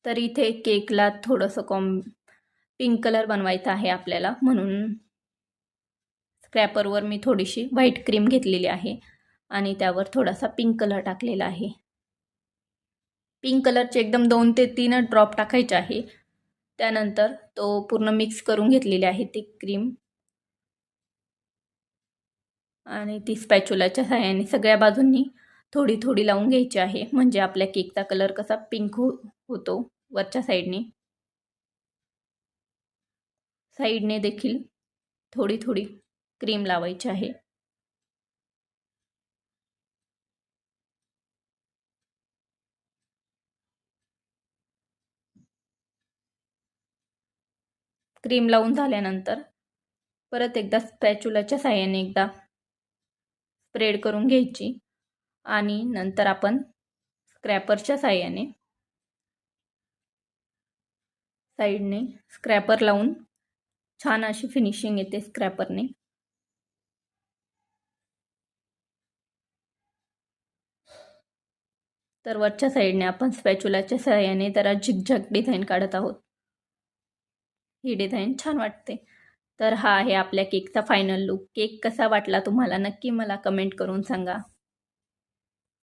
तर इथे केकला थोडंसं पिंक कलर बनवायचा आहे आपल्याला, म्हणून स्क्रॅपरवर मी थोडीशी व्हाईट क्रीम घेतलेली आहे आणि त्यावर थोडासा पिंक कलर टाकलेला आहे. पिंक कलरचे एकदम 2 ते 3 ड्रॉप टाकायचे आहे. त्यानंतर तो पूर्ण मिक्स करून घेतलेली आहे ती क्रीम आणि ती स्पॅच्युलाच्या सहाय्याने सगळ्या बाजूंनी थोडी थोडी लावून घ्यायची आहे, म्हणजे आपल्या केकचा कलर कसा पिंक होतो वरच्या साईडने देखील थोडी थोडी क्रीम लावायची आहे. क्रीम लावून झाल्यानंतर परत एकदा स्पॅच्युलाच्या सहाय्याने एकदा स्प्रेड करून घ्यायची आणि नंतर आपण स्क्रॅपरच्या सहाय्याने साईडने स्क्रॅपर लावून छान अशी फिनिशिंग येते स्क्रॅपरने. तर वरच्या साईडने आपण स्पॅच्युलाच्या सहाय्याने जरा झिगझॅग डिझाईन काढत आहोत. ही डिझाईन छान वाटते. तर हा आहे आपल्या केकचा फायनल लुक. केक कसा वाटला तुम्हाला नक्की मला कमेंट करून सांगा.